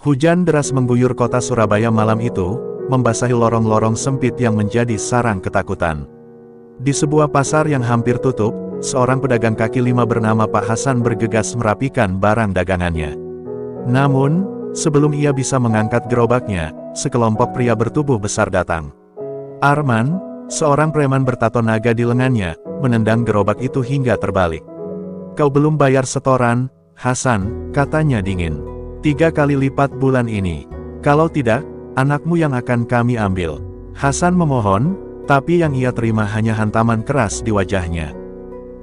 Hujan deras mengguyur kota Surabaya malam itu, membasahi lorong-lorong sempit yang menjadi sarang ketakutan. Di sebuah pasar yang hampir tutup, seorang pedagang kaki lima bernama Pak Hasan bergegas merapikan barang dagangannya. Namun, sebelum ia bisa mengangkat gerobaknya, sekelompok pria bertubuh besar datang. Arman, seorang preman bertato naga di lengannya, menendang gerobak itu hingga terbalik. "Kau belum bayar setoran, Hasan," katanya dingin. "3 kali lipat bulan ini. Kalau tidak, anakmu yang akan kami ambil." Hasan memohon, tapi yang ia terima hanya hantaman keras di wajahnya.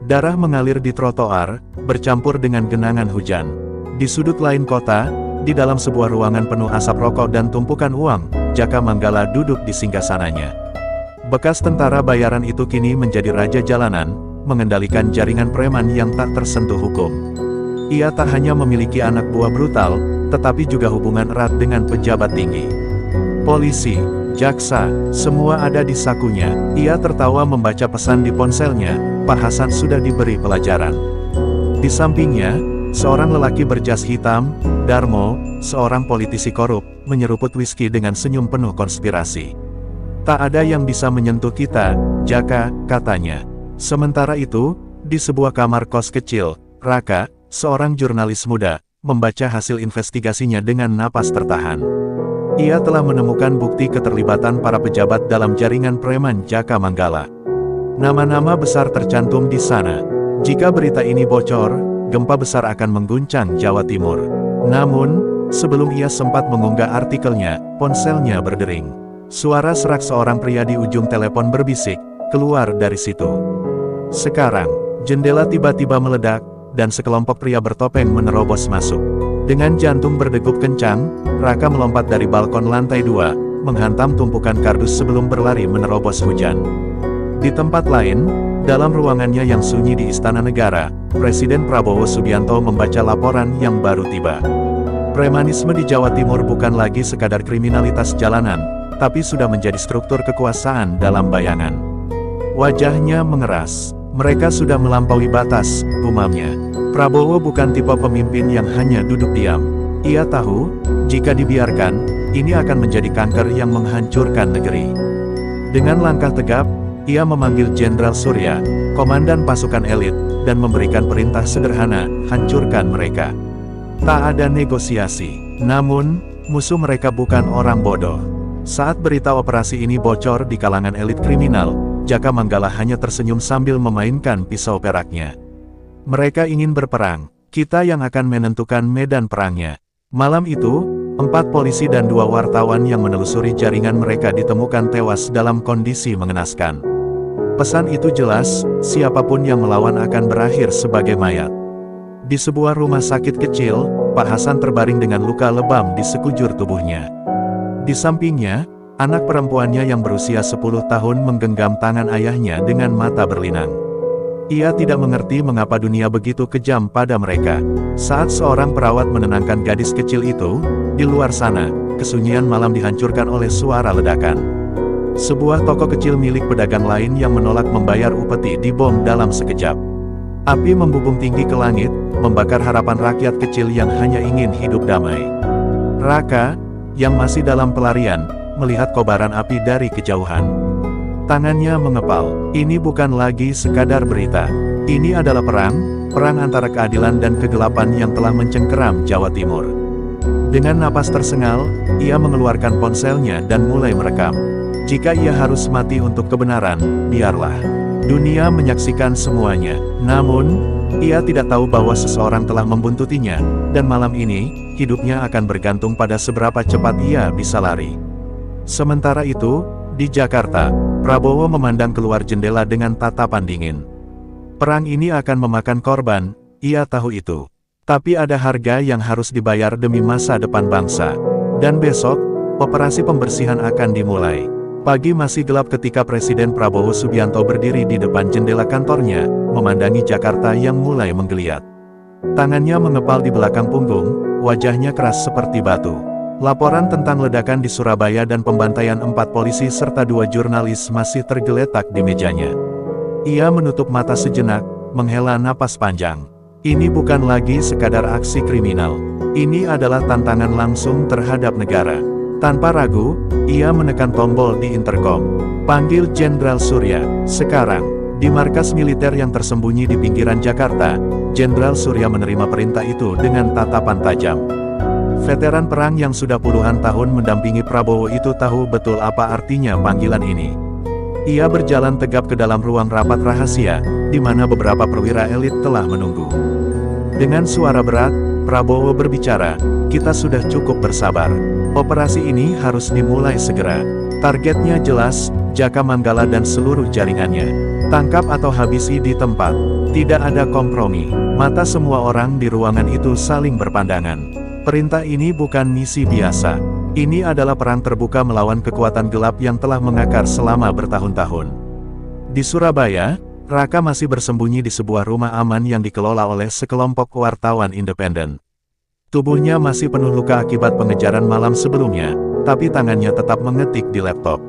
Darah mengalir di trotoar, bercampur dengan genangan hujan. Di sudut lain kota, di dalam sebuah ruangan penuh asap rokok dan tumpukan uang, Jaka Manggala duduk di singgasananya. Bekas tentara bayaran itu kini menjadi raja jalanan, mengendalikan jaringan preman yang tak tersentuh hukum. Ia tak hanya memiliki anak buah brutal, tetapi juga hubungan erat dengan pejabat tinggi. Polisi, jaksa, semua ada di sakunya. Ia tertawa membaca pesan di ponselnya, Pak Hasan sudah diberi pelajaran. Di sampingnya, seorang lelaki berjas hitam, Darmo, seorang politisi korup, menyeruput whisky dengan senyum penuh konspirasi. "Tak ada yang bisa menyentuh kita, Jaka," katanya. Sementara itu, di sebuah kamar kos kecil, Raka, seorang jurnalis muda, membaca hasil investigasinya dengan napas tertahan. Ia telah menemukan bukti keterlibatan para pejabat dalam jaringan preman Jaka Manggala. Nama-nama besar tercantum di sana. Jika berita ini bocor, gempa besar akan mengguncang Jawa Timur. Namun, sebelum ia sempat mengunggah artikelnya, ponselnya berdering. Suara serak seorang pria di ujung telepon berbisik, "Keluar dari situ sekarang." Jendela tiba-tiba meledak, dan sekelompok pria bertopeng menerobos masuk. Dengan jantung berdegup kencang, Raka melompat dari balkon lantai 2, menghantam tumpukan kardus sebelum berlari menerobos hujan. Di tempat lain, dalam ruangannya yang sunyi di Istana Negara, Presiden Prabowo Subianto membaca laporan yang baru tiba. Premanisme di Jawa Timur bukan lagi sekadar kriminalitas jalanan, tapi sudah menjadi struktur kekuasaan dalam bayangan. Wajahnya mengeras. "Mereka sudah melampaui batas," gumamnya. Prabowo bukan tipe pemimpin yang hanya duduk diam. Ia tahu, jika dibiarkan, ini akan menjadi kanker yang menghancurkan negeri. Dengan langkah tegap, ia memanggil Jenderal Surya, komandan pasukan elit, dan memberikan perintah sederhana, hancurkan mereka. Tak ada negosiasi. Namun, musuh mereka bukan orang bodoh. Saat berita operasi ini bocor di kalangan elit kriminal, Jaka Manggala hanya tersenyum sambil memainkan pisau peraknya. "Mereka ingin berperang, kita yang akan menentukan medan perangnya." Malam itu, 4 polisi dan 2 wartawan yang menelusuri jaringan mereka ditemukan tewas dalam kondisi mengenaskan. Pesan itu jelas, siapapun yang melawan akan berakhir sebagai mayat. Di sebuah rumah sakit kecil, Pak Hasan terbaring dengan luka lebam di sekujur tubuhnya. Di sampingnya, anak perempuannya yang berusia 10 tahun menggenggam tangan ayahnya dengan mata berlinang. Ia tidak mengerti mengapa dunia begitu kejam pada mereka. Saat seorang perawat menenangkan gadis kecil itu, di luar sana, kesunyian malam dihancurkan oleh suara ledakan. Sebuah toko kecil milik pedagang lain yang menolak membayar upeti dibom dalam sekejap. Api membubung tinggi ke langit, membakar harapan rakyat kecil yang hanya ingin hidup damai. Raka, yang masih dalam pelarian, melihat kobaran api dari kejauhan. Tangannya mengepal. Ini bukan lagi sekadar berita. Ini adalah perang antara keadilan dan kegelapan yang telah mencengkeram Jawa Timur. Dengan napas tersengal, ia mengeluarkan ponselnya dan mulai merekam. Jika ia harus mati untuk kebenaran, biarlah dunia menyaksikan semuanya. Namun, ia tidak tahu bahwa seseorang telah membuntutinya, dan malam ini, hidupnya akan bergantung pada seberapa cepat ia bisa lari. Sementara itu, di Jakarta, Prabowo memandang keluar jendela dengan tatapan dingin. Perang ini akan memakan korban, ia tahu itu. Tapi ada harga yang harus dibayar demi masa depan bangsa. Dan besok, operasi pembersihan akan dimulai. Pagi masih gelap ketika Presiden Prabowo Subianto berdiri di depan jendela kantornya, memandangi Jakarta yang mulai menggeliat. Tangannya mengepal di belakang punggung, wajahnya keras seperti batu. Laporan tentang ledakan di Surabaya dan pembantaian 4 polisi serta 2 jurnalis masih tergeletak di mejanya. Ia menutup mata sejenak, menghela napas panjang. Ini bukan lagi sekadar aksi kriminal. Ini adalah tantangan langsung terhadap negara. Tanpa ragu, ia menekan tombol di intercom. Panggil Jenderal Surya, sekarang. Di markas militer yang tersembunyi di pinggiran Jakarta, Jenderal Surya menerima perintah itu dengan tatapan tajam. Veteran perang yang sudah puluhan tahun mendampingi Prabowo itu tahu betul apa artinya panggilan ini. Ia berjalan tegap ke dalam ruang rapat rahasia, di mana beberapa perwira elit telah menunggu. Dengan suara berat, Prabowo berbicara, "Kita sudah cukup bersabar. Operasi ini harus dimulai segera. Targetnya jelas, Jaka Manggala dan seluruh jaringannya. Tangkap atau habisi di tempat. Tidak ada kompromi." Mata semua orang di ruangan itu saling berpandangan. Perintah ini bukan misi biasa. Ini adalah perang terbuka melawan kekuatan gelap yang telah mengakar selama bertahun-tahun. Di Surabaya, Raka masih bersembunyi di sebuah rumah aman yang dikelola oleh sekelompok wartawan independen. Tubuhnya masih penuh luka akibat pengejaran malam sebelumnya, tapi tangannya tetap mengetik di laptop.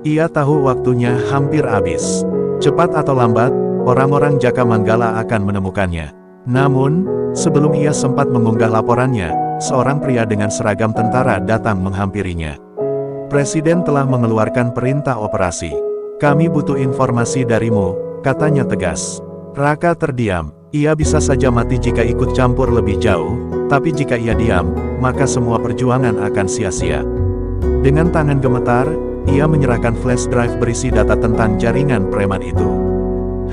Ia tahu waktunya hampir habis. Cepat atau lambat, orang-orang Jaka Manggala akan menemukannya. Namun, sebelum ia sempat mengunggah laporannya, seorang pria dengan seragam tentara datang menghampirinya. "Presiden telah mengeluarkan perintah operasi. Kami butuh informasi darimu," katanya tegas. Raka terdiam. Ia bisa saja mati jika ikut campur lebih jauh, tapi jika ia diam, maka semua perjuangan akan sia-sia. Dengan tangan gemetar, ia menyerahkan flash drive berisi data tentang jaringan preman itu.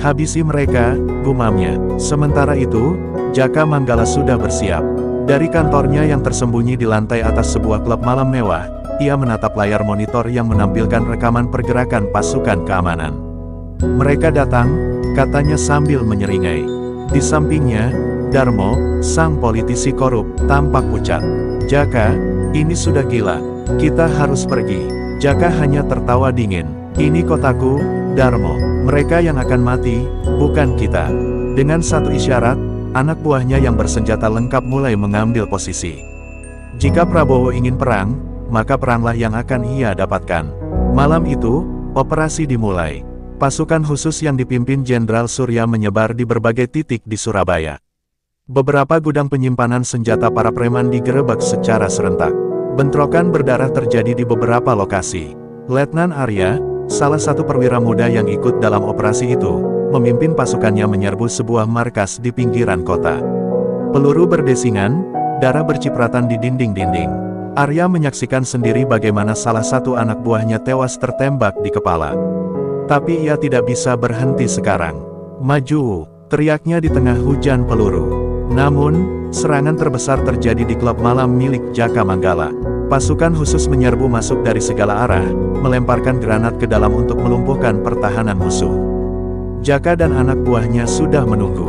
"Habisi mereka," gumamnya. Sementara itu, Jaka Manggala sudah bersiap. Dari kantornya yang tersembunyi di lantai atas sebuah klub malam mewah, ia menatap layar monitor yang menampilkan rekaman pergerakan pasukan keamanan. "Mereka datang," katanya sambil menyeringai. Di sampingnya, Darmo, sang politisi korup, tampak pucat. "Jaka, ini sudah gila. Kita harus pergi." Jaka hanya tertawa dingin. "Ini kotaku, Darmo. Mereka yang akan mati, bukan kita." Dengan satu isyarat, anak buahnya yang bersenjata lengkap mulai mengambil posisi. Jika Prabowo ingin perang, maka peranglah yang akan ia dapatkan. Malam itu, operasi dimulai. Pasukan khusus yang dipimpin Jenderal Surya menyebar di berbagai titik di Surabaya. Beberapa gudang penyimpanan senjata para preman digerebek secara serentak. Bentrokan berdarah terjadi di beberapa lokasi. Letnan Arya, salah satu perwira muda yang ikut dalam operasi itu, memimpin pasukannya menyerbu sebuah markas di pinggiran kota. Peluru berdesingan, darah bercipratan di dinding-dinding. Arya menyaksikan sendiri bagaimana salah satu anak buahnya tewas tertembak di kepala. Tapi ia tidak bisa berhenti sekarang. "Maju!" teriaknya di tengah hujan peluru. Namun, serangan terbesar terjadi di klub malam milik Jaka Manggala. Pasukan khusus menyerbu masuk dari segala arah, melemparkan granat ke dalam untuk melumpuhkan pertahanan musuh. Jaka dan anak buahnya sudah menunggu.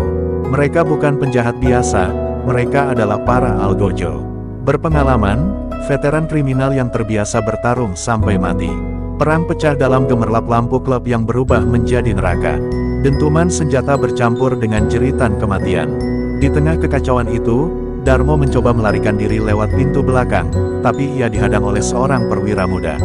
Mereka bukan penjahat biasa, mereka adalah para algojo. Berpengalaman, veteran kriminal yang terbiasa bertarung sampai mati. Perang pecah dalam gemerlap lampu klub yang berubah menjadi neraka. Dentuman senjata bercampur dengan jeritan kematian. Di tengah kekacauan itu, Darmo mencoba melarikan diri lewat pintu belakang, tapi ia dihadang oleh seorang perwira muda.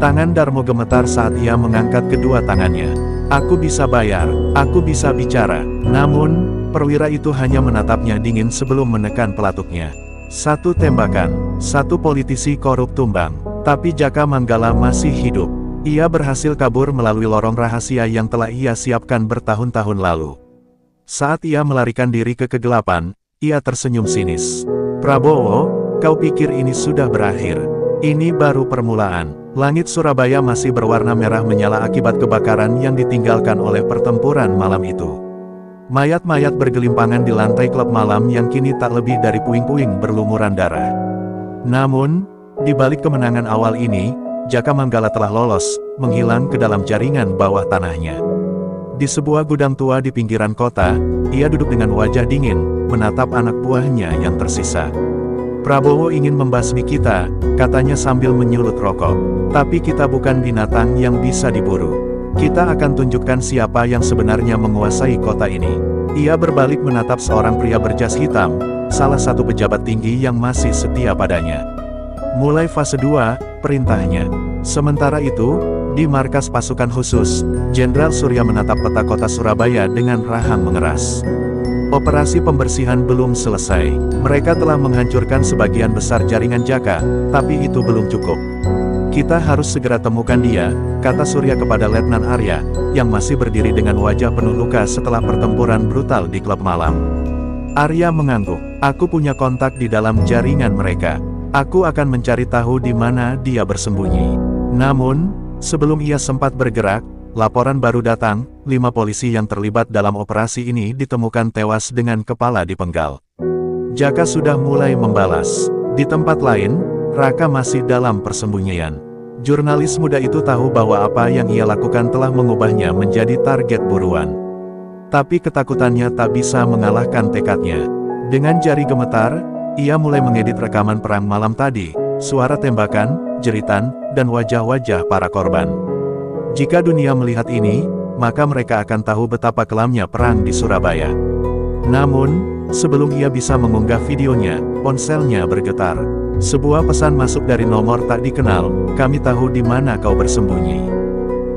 Tangan Darmo gemetar saat ia mengangkat kedua tangannya. "Aku bisa bayar, aku bisa bicara." Namun, perwira itu hanya menatapnya dingin sebelum menekan pelatuknya. Satu tembakan, satu politisi korup tumbang. Tapi Jaka Manggala masih hidup. Ia berhasil kabur melalui lorong rahasia yang telah ia siapkan bertahun-tahun lalu. Saat ia melarikan diri ke kegelapan, ia tersenyum sinis. "Prabowo, kau pikir ini sudah berakhir? Ini baru permulaan." Langit Surabaya masih berwarna merah menyala akibat kebakaran yang ditinggalkan oleh pertempuran malam itu. Mayat-mayat bergelimpangan di lantai klub malam yang kini tak lebih dari puing-puing berlumuran darah. Namun, di balik kemenangan awal ini, Jaka Manggala telah lolos, menghilang ke dalam jaringan bawah tanahnya. Di sebuah gudang tua di pinggiran kota, ia duduk dengan wajah dingin, menatap anak buahnya yang tersisa. "Prabowo ingin membasmi kita," katanya sambil menyulut rokok. "Tapi kita bukan binatang yang bisa diburu. Kita akan tunjukkan siapa yang sebenarnya menguasai kota ini." Ia berbalik menatap seorang pria berjas hitam, salah satu pejabat tinggi yang masih setia padanya. "Mulai fase 2, perintahnya." Sementara itu, di markas pasukan khusus, Jenderal Surya menatap peta kota Surabaya dengan rahang mengeras. Operasi pembersihan belum selesai. Mereka telah menghancurkan sebagian besar jaringan Jaka, tapi itu belum cukup. Kita harus segera temukan dia, kata Surya kepada Letnan Arya, yang masih berdiri dengan wajah penuh luka setelah pertempuran brutal di klub malam. Arya mengangguk. Aku punya kontak di dalam jaringan mereka. Aku akan mencari tahu di mana dia bersembunyi. Namun, sebelum ia sempat bergerak, laporan baru datang, 5 polisi yang terlibat dalam operasi ini ditemukan tewas dengan kepala dipenggal. Jaka sudah mulai membalas. Di tempat lain, Raka masih dalam persembunyian. Jurnalis muda itu tahu bahwa apa yang ia lakukan telah mengubahnya menjadi target buruan. Tapi ketakutannya tak bisa mengalahkan tekadnya. Dengan jari gemetar, ia mulai mengedit rekaman perang malam tadi, suara tembakan, jeritan, dan wajah-wajah para korban. Jika dunia melihat ini, maka mereka akan tahu betapa kelamnya perang di Surabaya. Namun, sebelum ia bisa mengunggah videonya, ponselnya bergetar. Sebuah pesan masuk dari nomor tak dikenal, kami tahu di mana kau bersembunyi.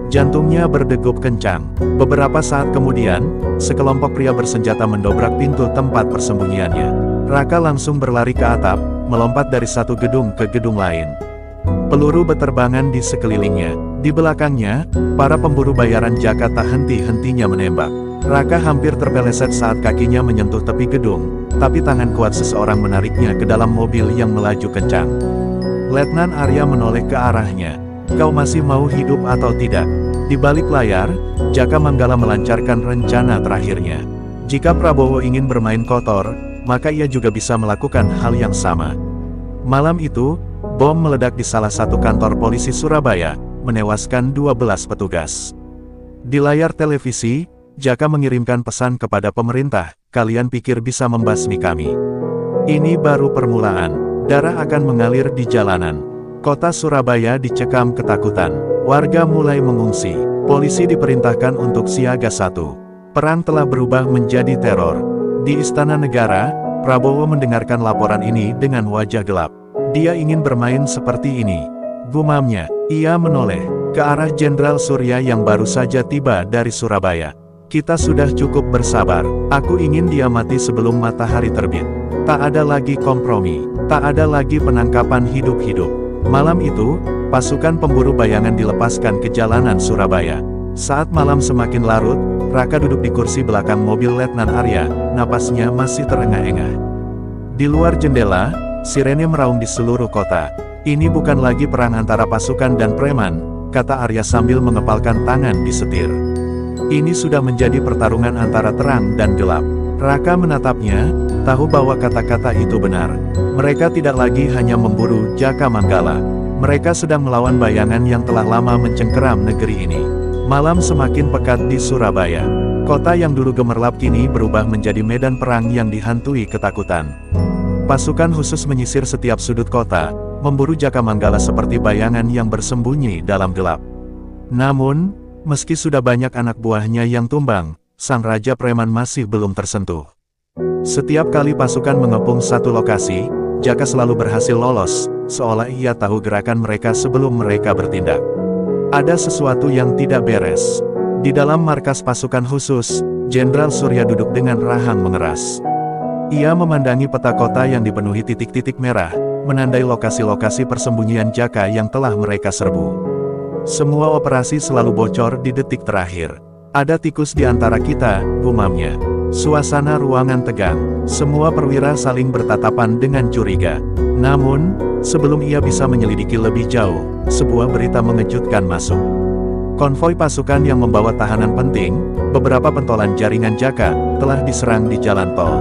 Jantungnya berdegup kencang. Beberapa saat kemudian, sekelompok pria bersenjata mendobrak pintu tempat persembunyiannya. Raka langsung berlari ke atap, melompat dari satu gedung ke gedung lain. Peluru berterbangan di sekelilingnya. Di belakangnya, para pemburu bayaran Jaka tak henti-hentinya menembak. Raka hampir terpeleset saat kakinya menyentuh tepi gedung, tapi tangan kuat seseorang menariknya ke dalam mobil yang melaju kencang. Letnan Arya menoleh ke arahnya. Kau masih mau hidup atau tidak? Di balik layar, Jaka Manggala melancarkan rencana terakhirnya. Jika Prabowo ingin bermain kotor, maka ia juga bisa melakukan hal yang sama. Malam itu, bom meledak di salah satu kantor polisi Surabaya, menewaskan 12 petugas. Di layar televisi, Jaka mengirimkan pesan kepada pemerintah, kalian pikir bisa membasmi kami? Ini baru permulaan, darah akan mengalir di jalanan. Kota Surabaya dicekam ketakutan, warga mulai mengungsi, polisi diperintahkan untuk siaga 1. Perang telah berubah menjadi teror. Di Istana Negara, Prabowo mendengarkan laporan ini dengan wajah gelap. Dia ingin bermain seperti ini. Gumamnya, ia menoleh ke arah Jenderal Surya yang baru saja tiba dari Surabaya. Kita sudah cukup bersabar. Aku ingin dia mati sebelum matahari terbit. Tak ada lagi kompromi. Tak ada lagi penangkapan hidup-hidup. Malam itu, pasukan pemburu bayangan dilepaskan ke jalanan Surabaya. Saat malam semakin larut, Raka duduk di kursi belakang mobil Letnan Arya, napasnya masih terengah-engah. Di luar jendela, sirene meraung di seluruh kota. Ini bukan lagi perang antara pasukan dan preman, kata Arya sambil mengepalkan tangan di setir. Ini sudah menjadi pertarungan antara terang dan gelap. Raka menatapnya, tahu bahwa kata-kata itu benar. Mereka tidak lagi hanya memburu Jaka Manggala. Mereka sedang melawan bayangan yang telah lama mencengkeram negeri ini. Malam semakin pekat di Surabaya. Kota yang dulu gemerlap kini berubah menjadi medan perang yang dihantui ketakutan. Pasukan khusus menyisir setiap sudut kota, memburu Jaka Manggala seperti bayangan yang bersembunyi dalam gelap. Namun, meski sudah banyak anak buahnya yang tumbang, sang raja preman masih belum tersentuh. Setiap kali pasukan mengepung satu lokasi, Jaka selalu berhasil lolos, seolah ia tahu gerakan mereka sebelum mereka bertindak. Ada sesuatu yang tidak beres. Di dalam markas pasukan khusus, Jenderal Surya duduk dengan rahang mengeras. Ia memandangi peta kota yang dipenuhi titik-titik merah, menandai lokasi-lokasi persembunyian Jaka yang telah mereka serbu. Semua operasi selalu bocor di detik terakhir. Ada tikus di antara kita, gumamnya. Suasana ruangan tegang. Semua perwira saling bertatapan dengan curiga. Namun, sebelum ia bisa menyelidiki lebih jauh, sebuah berita mengejutkan masuk. Konvoi pasukan yang membawa tahanan penting, beberapa pentolan jaringan Jaka, telah diserang di jalan tol.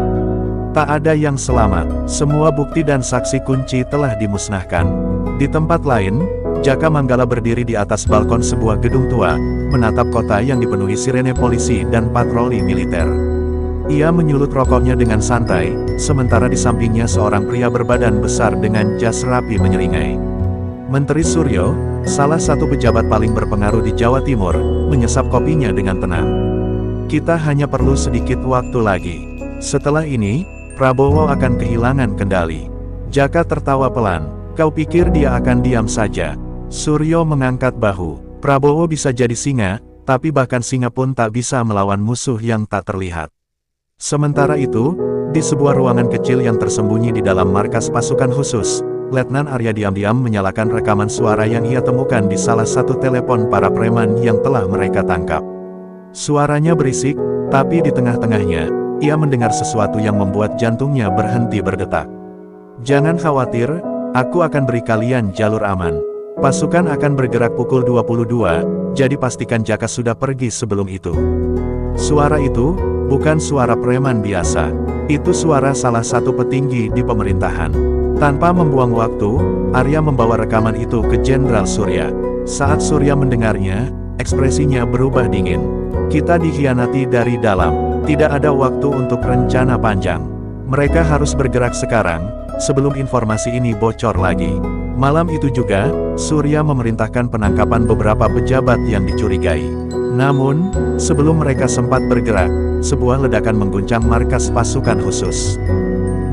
Tak ada yang selamat, semua bukti dan saksi kunci telah dimusnahkan. Di tempat lain, Jaka Manggala berdiri di atas balkon sebuah gedung tua, menatap kota yang dipenuhi sirene polisi dan patroli militer. Ia menyulut rokoknya dengan santai, sementara di sampingnya seorang pria berbadan besar dengan jas rapi menyeringai. Menteri Suryo, salah satu pejabat paling berpengaruh di Jawa Timur, menyesap kopinya dengan tenang. Kita hanya perlu sedikit waktu lagi. Setelah ini, Prabowo akan kehilangan kendali. Jaka tertawa pelan. Kau pikir dia akan diam saja? Suryo mengangkat bahu. Prabowo bisa jadi singa, tapi bahkan singa pun tak bisa melawan musuh yang tak terlihat. Sementara itu, di sebuah ruangan kecil yang tersembunyi di dalam markas pasukan khusus, Letnan Arya diam-diam menyalakan rekaman suara yang ia temukan di salah satu telepon para preman yang telah mereka tangkap. Suaranya berisik, tapi di tengah-tengahnya, ia mendengar sesuatu yang membuat jantungnya berhenti berdetak. "Jangan khawatir, aku akan beri kalian jalur aman. Pasukan akan bergerak pukul 22, jadi pastikan Jaka sudah pergi sebelum itu." Suara itu bukan suara preman biasa. Itu suara salah satu petinggi di pemerintahan. Tanpa membuang waktu, Arya membawa rekaman itu ke Jenderal Surya. Saat Surya mendengarnya, ekspresinya berubah dingin. "Kita dikhianati dari dalam. Tidak ada waktu untuk rencana panjang. Mereka harus bergerak sekarang, sebelum informasi ini bocor lagi." Malam itu juga, Surya memerintahkan penangkapan beberapa pejabat yang dicurigai. Namun, sebelum mereka sempat bergerak, sebuah ledakan mengguncang markas pasukan khusus.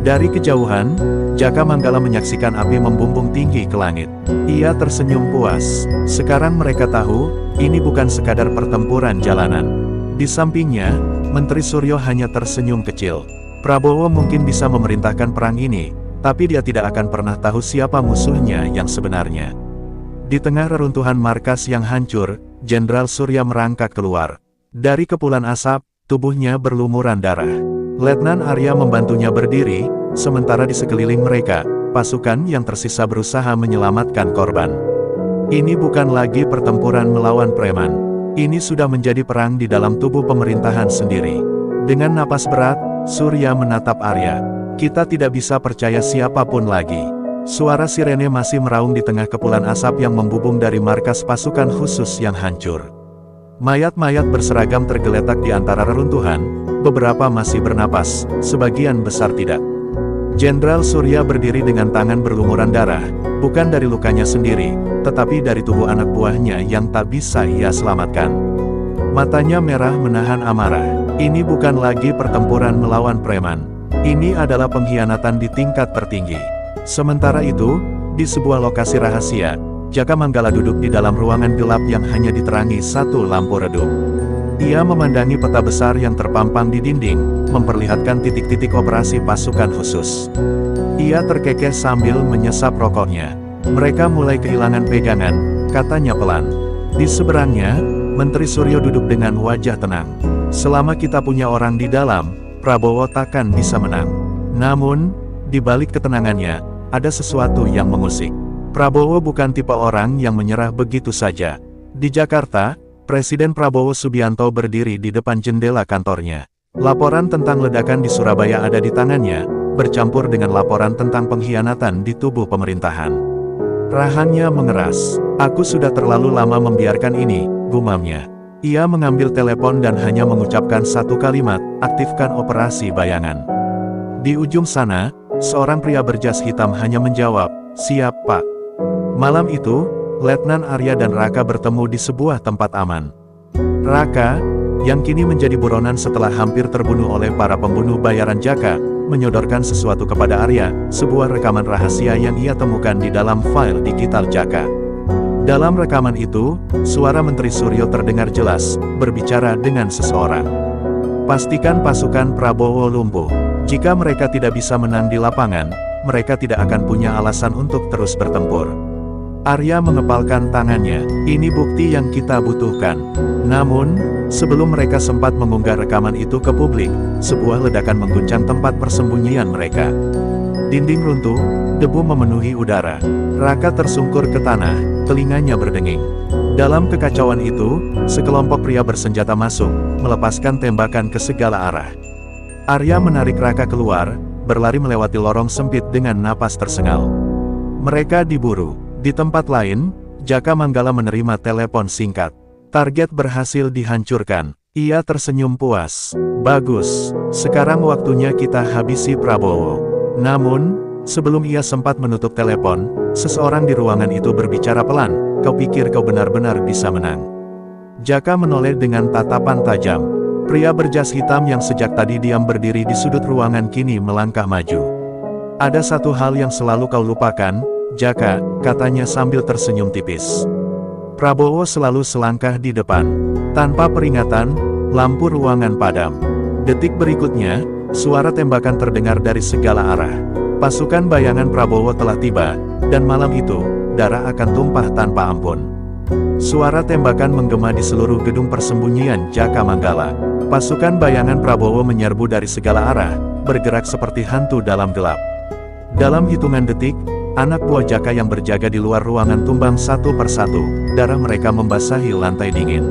Dari kejauhan, Jaka Manggala menyaksikan api membumbung tinggi ke langit. Ia tersenyum puas. Sekarang mereka tahu, ini bukan sekadar pertempuran jalanan. Di sampingnya, Menteri Suryo hanya tersenyum kecil. Prabowo mungkin bisa memerintahkan perang ini, tapi dia tidak akan pernah tahu siapa musuhnya yang sebenarnya. Di tengah reruntuhan markas yang hancur, Jenderal Surya merangkak keluar. Dari kepulan asap, tubuhnya berlumuran darah. Letnan Arya membantunya berdiri, sementara di sekeliling mereka, pasukan yang tersisa berusaha menyelamatkan korban. Ini bukan lagi pertempuran melawan preman. Ini sudah menjadi perang di dalam tubuh pemerintahan sendiri. Dengan napas berat, Surya menatap Arya. "Kita tidak bisa percaya siapapun lagi." Suara sirene masih meraung di tengah kepulan asap yang membubung dari markas pasukan khusus yang hancur. Mayat-mayat berseragam tergeletak di antara reruntuhan, beberapa masih bernapas, sebagian besar tidak. Jenderal Surya berdiri dengan tangan berlumuran darah, bukan dari lukanya sendiri, tetapi dari tubuh anak buahnya yang tak bisa ia selamatkan. Matanya merah menahan amarah. Ini bukan lagi pertempuran melawan preman. Ini adalah pengkhianatan di tingkat tertinggi. Sementara itu, di sebuah lokasi rahasia, Jaka Manggala duduk di dalam ruangan gelap yang hanya diterangi satu lampu redup. Ia memandangi peta besar yang terpampang di dinding, memperlihatkan titik-titik operasi pasukan khusus. Ia terkekeh sambil menyesap rokoknya. "Mereka mulai kehilangan pegangan," katanya pelan. Di seberangnya, Menteri Suryo duduk dengan wajah tenang. "Selama kita punya orang di dalam, Prabowo takkan bisa menang." Namun, di balik ketenangannya, ada sesuatu yang mengusik. Prabowo bukan tipe orang yang menyerah begitu saja. Di Jakarta, Presiden Prabowo Subianto berdiri di depan jendela kantornya. Laporan tentang ledakan di Surabaya ada di tangannya, bercampur dengan laporan tentang pengkhianatan di tubuh pemerintahan. Rahangnya mengeras. "Aku sudah terlalu lama membiarkan ini," gumamnya. Ia mengambil telepon dan hanya mengucapkan satu kalimat, "Aktifkan operasi bayangan." Di ujung sana, seorang pria berjas hitam hanya menjawab, "Siap, Pak." Malam itu, Letnan Arya dan Raka bertemu di sebuah tempat aman. Raka, yang kini menjadi buronan setelah hampir terbunuh oleh para pembunuh bayaran Jaka, menyodorkan sesuatu kepada Arya, sebuah rekaman rahasia yang ia temukan di dalam file digital Jaka. Dalam rekaman itu, suara Menteri Suryo terdengar jelas, berbicara dengan seseorang. "Pastikan pasukan Prabowo lumpuh. Jika mereka tidak bisa menang di lapangan, mereka tidak akan punya alasan untuk terus bertempur." Arya mengepalkan tangannya. "Ini bukti yang kita butuhkan." Namun, sebelum mereka sempat mengunggah rekaman itu ke publik, sebuah ledakan mengguncang tempat persembunyian mereka. Dinding runtuh, debu memenuhi udara. Raka tersungkur ke tanah, telinganya berdenging. Dalam kekacauan itu, sekelompok pria bersenjata masuk, melepaskan tembakan ke segala arah. Arya menarik Raka keluar, berlari melewati lorong sempit dengan napas tersengal. Mereka diburu. Di tempat lain, Jaka Manggala menerima telepon singkat. Target berhasil dihancurkan. Ia tersenyum puas. "Bagus, sekarang waktunya kita habisi Prabowo." Namun, sebelum ia sempat menutup telepon, seseorang di ruangan itu berbicara pelan, "Kau pikir kau benar-benar bisa menang?" Jaka menoleh dengan tatapan tajam. Pria berjas hitam yang sejak tadi diam berdiri di sudut ruangan kini melangkah maju. "Ada satu hal yang selalu kau lupakan, Jaka," katanya sambil tersenyum tipis. Prabowo selalu selangkah di depan. Tanpa peringatan, lampu ruangan padam. Detik berikutnya, suara tembakan terdengar dari segala arah. Pasukan bayangan Prabowo telah tiba, dan malam itu, darah akan tumpah tanpa ampun. Suara tembakan menggema di seluruh gedung persembunyian Jaka Manggala. Pasukan bayangan Prabowo menyerbu dari segala arah, bergerak seperti hantu dalam gelap. Dalam hitungan detik, anak buah Jaka yang berjaga di luar ruangan tumbang satu persatu, darah mereka membasahi lantai dingin.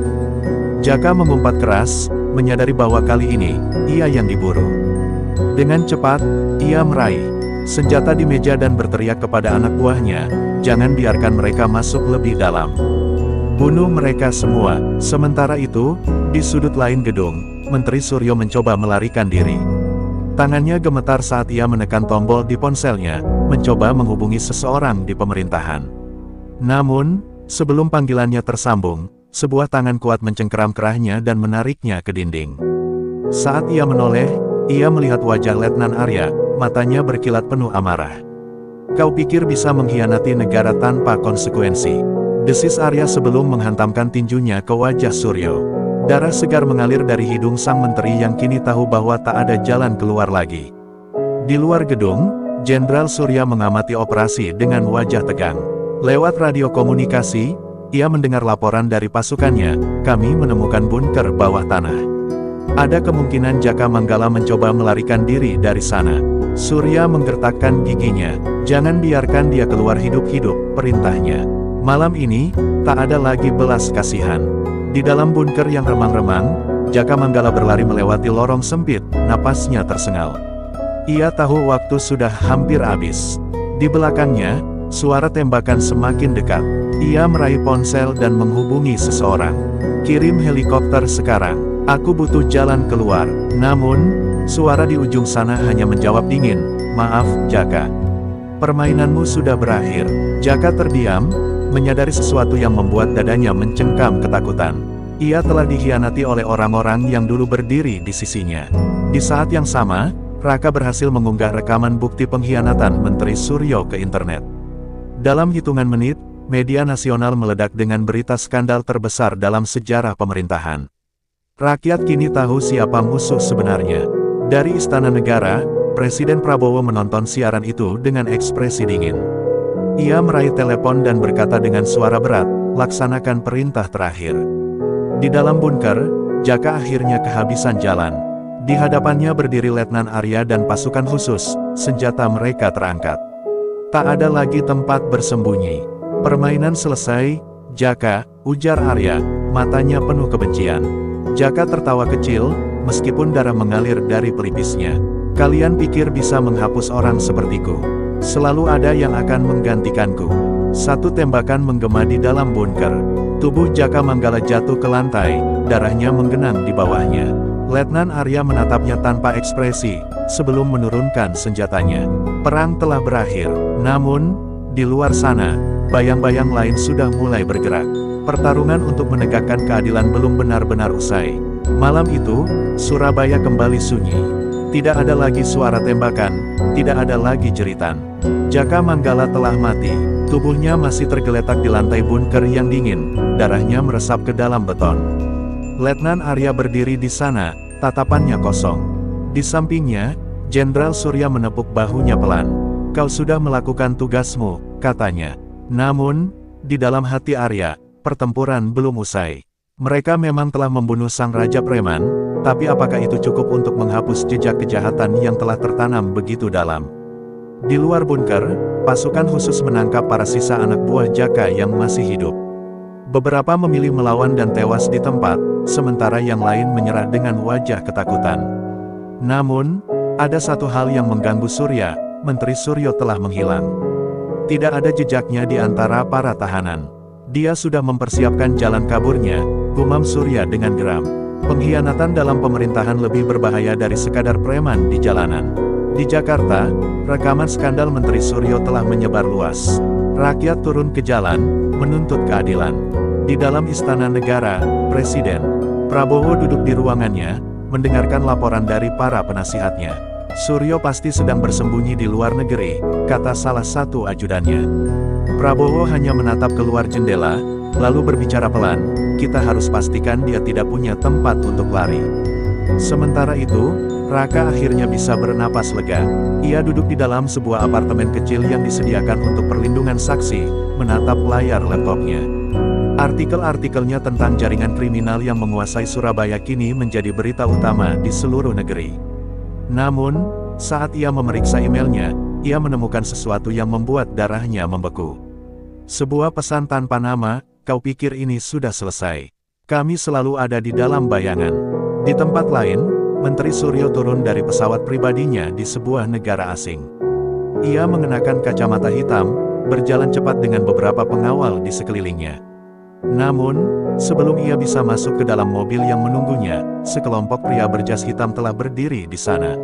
Jaka mengumpat keras, menyadari bahwa kali ini, ia yang diburu. Dengan cepat, ia meraih senjata di meja dan berteriak kepada anak buahnya, jangan biarkan mereka masuk lebih dalam. Bunuh mereka semua. Sementara itu, di sudut lain gedung, Menteri Suryo mencoba melarikan diri. Tangannya gemetar saat ia menekan tombol di ponselnya, mencoba menghubungi seseorang di pemerintahan. Namun, sebelum panggilannya tersambung, sebuah tangan kuat mencengkeram kerahnya dan menariknya ke dinding. Saat ia menoleh, ia melihat wajah Letnan Arya, matanya berkilat penuh amarah. Kau pikir bisa mengkhianati negara tanpa konsekuensi? Desis Arya sebelum menghantamkan tinjunya ke wajah Suryo. Darah segar mengalir dari hidung sang menteri yang kini tahu bahwa tak ada jalan keluar lagi. Di luar gedung, Jenderal Surya mengamati operasi dengan wajah tegang. Lewat radio komunikasi, ia mendengar laporan dari pasukannya, kami menemukan bunker bawah tanah. Ada kemungkinan Jaka Manggala mencoba melarikan diri dari sana. Surya menggertakkan giginya, jangan biarkan dia keluar hidup-hidup, perintahnya. Malam ini, tak ada lagi belas kasihan. Di dalam bunker yang remang-remang, Jaka Manggala berlari melewati lorong sempit, napasnya tersengal. Ia tahu waktu sudah hampir habis. Di belakangnya, suara tembakan semakin dekat. Ia meraih ponsel dan menghubungi seseorang. Kirim helikopter sekarang, aku butuh jalan keluar. Namun, suara di ujung sana hanya menjawab dingin, maaf, Jaka. Permainanmu sudah berakhir. Jaka terdiam, menyadari sesuatu yang membuat dadanya mencengkam ketakutan. Ia telah dikhianati oleh orang-orang yang dulu berdiri di sisinya. Di saat yang sama, Raka berhasil mengunggah rekaman bukti pengkhianatan Menteri Suryo ke internet. Dalam hitungan menit, media nasional meledak dengan berita skandal terbesar dalam sejarah pemerintahan. Rakyat kini tahu siapa musuh sebenarnya. Dari Istana Negara, Presiden Prabowo menonton siaran itu dengan ekspresi dingin. Ia meraih telepon dan berkata dengan suara berat, laksanakan perintah terakhir. Di dalam bunker, Jaka akhirnya kehabisan jalan. Di hadapannya berdiri Letnan Arya dan pasukan khusus, senjata mereka terangkat. Tak ada lagi tempat bersembunyi. Permainan selesai, Jaka, ujar Arya, matanya penuh kebencian. Jaka tertawa kecil, meskipun darah mengalir dari pelipisnya. Kalian pikir bisa menghapus orang sepertiku? Selalu ada yang akan menggantikanku. Satu tembakan menggema di dalam bunker. Tubuh Jaka Manggala jatuh ke lantai, darahnya menggenang di bawahnya. Letnan Arya menatapnya tanpa ekspresi, sebelum menurunkan senjatanya. Perang telah berakhir, namun, di luar sana, bayang-bayang lain sudah mulai bergerak. Pertarungan untuk menegakkan keadilan belum benar-benar usai. Malam itu, Surabaya kembali sunyi. Tidak ada lagi suara tembakan, tidak ada lagi jeritan. Jaka Manggala telah mati, tubuhnya masih tergeletak di lantai bunker yang dingin, darahnya meresap ke dalam beton. Letnan Arya berdiri di sana, tatapannya kosong. Di sampingnya, Jenderal Surya menepuk bahunya pelan. Kau sudah melakukan tugasmu, katanya. Namun, di dalam hati Arya, pertempuran belum usai. Mereka memang telah membunuh sang Raja Preman, tapi apakah itu cukup untuk menghapus jejak kejahatan yang telah tertanam begitu dalam? Di luar bunker, pasukan khusus menangkap para sisa anak buah Jaka yang masih hidup. Beberapa memilih melawan dan tewas di tempat, sementara yang lain menyerah dengan wajah ketakutan. Namun, ada satu hal yang mengganggu Surya, Menteri Suryo telah menghilang. Tidak ada jejaknya di antara para tahanan. Dia sudah mempersiapkan jalan kaburnya, gumam Surya dengan geram. Pengkhianatan dalam pemerintahan lebih berbahaya dari sekadar preman di jalanan. Di Jakarta, rekaman skandal Menteri Suryo telah menyebar luas. Rakyat turun ke jalan, menuntut keadilan. Di dalam Istana Negara, Presiden Prabowo duduk di ruangannya, mendengarkan laporan dari para penasihatnya. Suryo pasti sedang bersembunyi di luar negeri, kata salah satu ajudannya. Prabowo hanya menatap keluar jendela, lalu berbicara pelan, kita harus pastikan dia tidak punya tempat untuk lari. Sementara itu, Raka akhirnya bisa bernapas lega. Ia duduk di dalam sebuah apartemen kecil yang disediakan untuk perlindungan saksi, menatap layar laptopnya. Artikel-artikelnya tentang jaringan kriminal yang menguasai Surabaya kini menjadi berita utama di seluruh negeri. Namun, saat ia memeriksa emailnya, ia menemukan sesuatu yang membuat darahnya membeku. Sebuah pesan tanpa nama, "Kau pikir ini sudah selesai? Kami selalu ada di dalam bayangan." Di tempat lain, Menteri Suryo turun dari pesawat pribadinya di sebuah negara asing. Ia mengenakan kacamata hitam, berjalan cepat dengan beberapa pengawal di sekelilingnya. Namun, sebelum ia bisa masuk ke dalam mobil yang menunggunya, sekelompok pria berjas hitam telah berdiri di sana.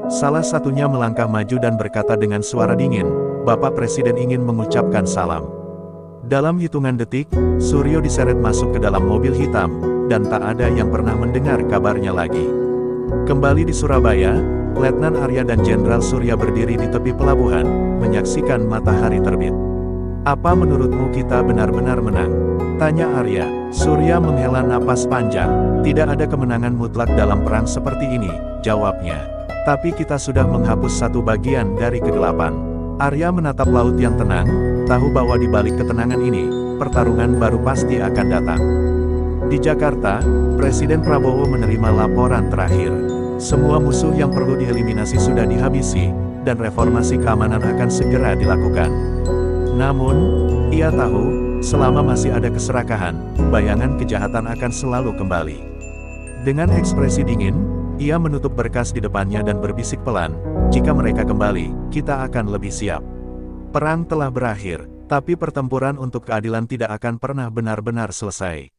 Salah satunya melangkah maju dan berkata dengan suara dingin, "Bapak Presiden ingin mengucapkan salam." Dalam hitungan detik, Suryo diseret masuk ke dalam mobil hitam, dan tak ada yang pernah mendengar kabarnya lagi. Kembali di Surabaya, Letnan Arya dan Jenderal Surya berdiri di tepi pelabuhan, menyaksikan matahari terbit. "Apa menurutmu kita benar-benar menang?" tanya Arya. Surya menghela napas panjang. "Tidak ada kemenangan mutlak dalam perang seperti ini," jawabnya. "Tapi kita sudah menghapus satu bagian dari kegelapan." Arya menatap laut yang tenang, tahu bahwa di balik ketenangan ini, pertarungan baru pasti akan datang. Di Jakarta, Presiden Prabowo menerima laporan terakhir. Semua musuh yang perlu dieliminasi sudah dihabisi, dan reformasi keamanan akan segera dilakukan. Namun, ia tahu, selama masih ada keserakahan, bayangan kejahatan akan selalu kembali. Dengan ekspresi dingin, ia menutup berkas di depannya dan berbisik pelan, "Jika mereka kembali, kita akan lebih siap." Perang telah berakhir, tapi pertempuran untuk keadilan tidak akan pernah benar-benar selesai.